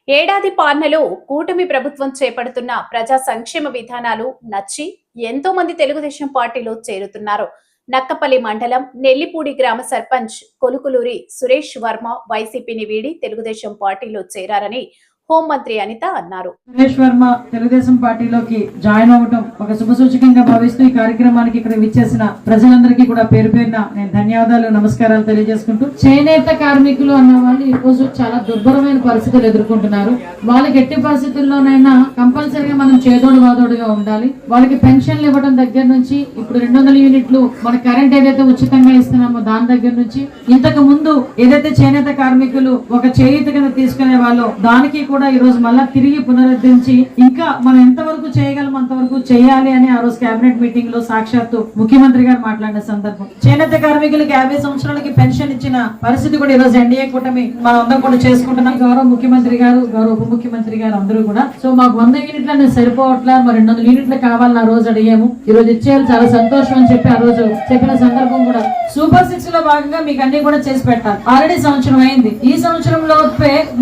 ఏడాది పాలనలో కూటమి ప్రభుత్వం చేపడుతున్న ప్రజా సంక్షేమ విధానాలు నచ్చి ఎంతో మంది తెలుగుదేశం పార్టీలో చేరుతున్నారు. నక్కపల్లి మండలం నెల్లిపూడి గ్రామ సర్పంచ్ కొలుకులూరి సురేష్ వర్మ వైసీపీని వీడి తెలుగుదేశం పార్టీలో చేరారని హోంమంత్రి అనిత అన్నారు. సురేష్ వర్మ తెలుగుదేశం పార్టీలోకి జాయిన్ అవ్వడం ఒక శుభసూచకంగా భావిస్తూ ఈ కార్యక్రమానికి ఇక్కడ విచ్చేసిన ప్రజలందరికీ కూడా పేరు పేరున నేను ధన్యవాదాలు, నమస్కారాలు తెలియజేసుకుంటూ, చేనేత కార్మికులు అన్న వాళ్ళు ఈ రోజు చాలా దుర్భరమైన పరిస్థితులు ఎదుర్కొంటున్నారు. వాళ్ళకి ఎట్టి పరిస్థితుల్లోనైనా కంపల్సరీగా మనం చేదోడు వాదోడుగా ఉండాలి. వాళ్ళకి పెన్షన్లు ఇవ్వడం దగ్గర నుంచి ఇప్పుడు 200 యూనిట్లు మన కరెంట్ ఏదైతే ఉచితంగా ఇస్తున్నామో దాని దగ్గర నుంచి, ఇంతకు ముందు ఏదైతే చేనేత కార్మికులు ఒక చేయూత కింద తీసుకునే వాళ్ళు దానికి కూడా ఈ రోజు మళ్ళా తిరిగి పునరుద్ధరించి ఇంకా మనం ఎంతవరకు చేయగలం అంతవరకు చేయాలి అని ఆ రోజు కేబినెట్ మీటింగ్ లో సాక్షాత్తు ముఖ్యమంత్రి గారు మాట్లాడిన సందర్భం. చేనేత కార్మికులకి 50 సంవత్సరాలకి పెన్షన్ ఇచ్చిన పరిస్థితి కూడా ఈ రోజు ఎన్డీఏ కూటమి మనం అందరం కూడా చేసుకుంటున్నాం. గౌరవ ముఖ్యమంత్రి గారు, గౌరవ ఉప ముఖ్యమంత్రి గారు అందరూ కూడా సో మాకు 100 యూనిట్లు సరిపోవట్లే, మరి 200 యూనిట్లు కావాలని ఆ రోజు అడిగాము. ఈ రోజు ఇచ్చేయాలి, చాలా సంతోషం అని చెప్పి ఆ రోజు చెప్పిన సందర్భం కూడా సూపర్ 6 లో భాగంగా మీకు అన్ని కూడా చేసి పెట్టాలి. ఆల్రెడీ సంవత్సరం అయింది. ఈ సంవత్సరంలో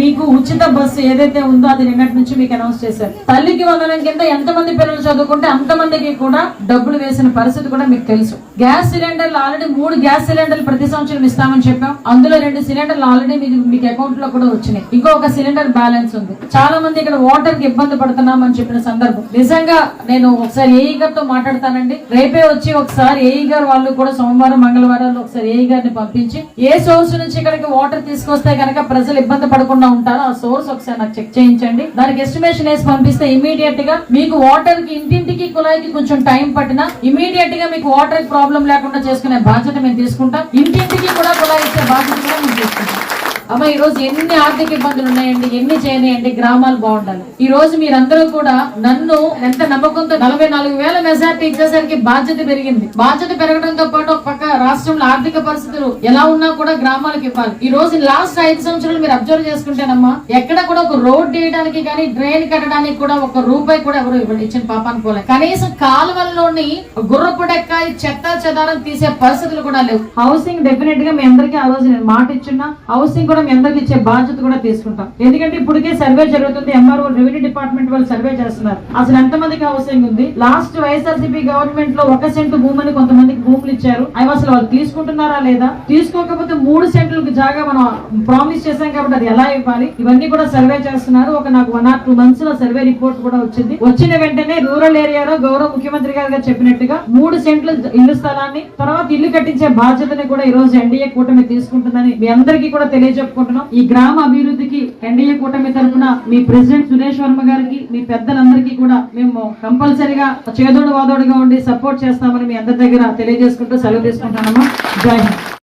మీకు ఉచిత బస్సు ఏదైతే ఉందో అది నిన్నటి నుంచి మీకు అనౌన్స్ చేశారు. తల్లికి వందనం కింద ఎంతమంది పిల్లలు చదువుకుంటే అంతమందికి కూడా డబ్బులు వేసిన పరిస్థితి కూడా మీకు తెలుసు. గ్యాస్ సిలిండర్లు ఆల్రెడీ 3 గ్యాస్ సిలిండర్లు ప్రతి సంవత్సరం ఇస్తామని చెప్పాం. అందులో 2 సిలిండర్లు ఆల్రెడీ మీకు అకౌంట్ లో కూడా వచ్చినాయి. ఇంకొక సిలిండర్ బ్యాలెన్స్ ఉంది. చాలా మంది ఇక్కడ వాటర్ కి ఇబ్బంది పడుతున్నామని చెప్పిన సందర్భం. నిజంగా నేను ఒకసారి ఏఈ గారితో మాట్లాడతానండి. రేపే వచ్చి ఒకసారి ఏఈ గారు వాళ్ళు కూడా సోమవారం మంగళవారాలు ఒకసారి ఏఈ గారిని పంపించి ఏ సోర్స్ నుంచి ఇక్కడికి వాటర్ తీసుకొస్తే కనుక ప్రజలు ఇబ్బంది పడకుండా ఉంటారో ఆ సోర్స్ ఒకసారి నాకు చెక్ చేయించండి. దానికి ఎస్టిమేషన్ వేసి పంపిస్తే ఇమీడియట్ గా మీకు వాటర్ కి ఇంటింటికి కుళాయికి కొంచెం టైం పట్టినా ఇమీడియట్ గా మీకు వాటర్ ప్రాబ్లం లేకుండా చేసుకునే బాధ్యత మేము తీసుకుంటాం. ఇంటింటికి కూడా కుళాయి ఇచ్చే బాధ్యత కూడా మేము తీసుకుంటాం. అమ్మ ఈ రోజు ఎన్ని ఆర్థిక ఇబ్బందులు ఉన్నాయండి, ఎన్ని చేయనియండి, గ్రామాలు బాగుండాలి. ఈ రోజు మీరందరూ కూడా నన్ను ఎంత నమ్మకంతో 44,000 మెజార్టీ ఇచ్చేసరికి బాధ్యత పెరిగింది. బాధ్యత పెరగడంతో పాటు ఒక పక్క రాష్ట్రంలో ఆర్థిక పరిస్థితులు ఎలా ఉన్నా కూడా గ్రామాలకు ఇవ్వాలి. ఈ రోజు లాస్ట్ 5 సంవత్సరాలు మీరు అబ్జర్వ్ చేసుకుంటేనమ్మా ఎక్కడ కూడా ఒక రోడ్ వేయడానికి కానీ డ్రైన్ కట్టడానికి కూడా ఒక రూపాయి కూడా ఎవరు ఇచ్చిన పాపాన్ని పోలే. కనీసం కాలువల్లోని గుర్రపు డెక్కాయి చెత్త చెదారం తీసే పరిస్థితులు కూడా లేవు. హౌసింగ్ డెఫినెట్ గా మీ అందరికీ ఆ రోజు నేను మాట ఇచ్చున్నా. హౌసింగ్ కూడా మీ అందరికి ఇచ్చే బాధ్యత కూడా తీసుకుంటాం. ఎందుకంటే ఇప్పటికే సర్వే జరుగుతుంది. ఎంఆర్ఓ రెవెన్యూ డిపార్ట్మెంట్ వాళ్ళు సర్వే చేస్తున్నారు. అసలు ఎంతమందికి హౌసింగ్ ఉంది. లాస్ట్ వైఎస్ఆర్సీపీ గవర్నమెంట్ లో 1 సెంటు భూమిని కొంతమందికి భూములు ఇచ్చారు. అవి అసలు వాళ్ళు తీసుకుంటున్నారా లేదా, తీసుకోకపోతే 3 సెంట్లకు జాగా మనం ప్రామిస్ చేశాం కాబట్టి అది ఎలా ఇవ్వాలి, ఇవన్నీ కూడా సర్వే చేస్తున్నారు. నాకు 1 or 2 months లో సర్వే రిపోర్ట్ కూడా వచ్చింది. వచ్చిన వెంటనే రూరల్ ఏరియాలో గౌరవ ముఖ్యమంత్రి గారు చెప్పినట్టుగా 3 సెంట్ల ఇల్లు స్థలాన్ని తర్వాత ఇల్లు కట్టించే బాధ్యతని కూడా ఈ రోజు ఎన్డీఏ కూటమి తీసుకుంటుందని మీ అందరికీ కూడా తెలియజెప్పుకుంటున్నాం. ఈ గ్రామ అభివృద్ధికి ఎన్డీఏ కూటమి తరఫున మీ ప్రెసిడెంట్ సురేష్ వర్మ గారికి, మీ పెద్దలందరికీ కూడా మేము కంపల్సరిగా చేదోడు వాదోడుగా ఉండి సపోర్ట్ చేస్తామని మీ అందరి దగ్గర తెలియజేసుకుంటూ సెలవు తీసుకుంటానమ్మా. జై హింద్.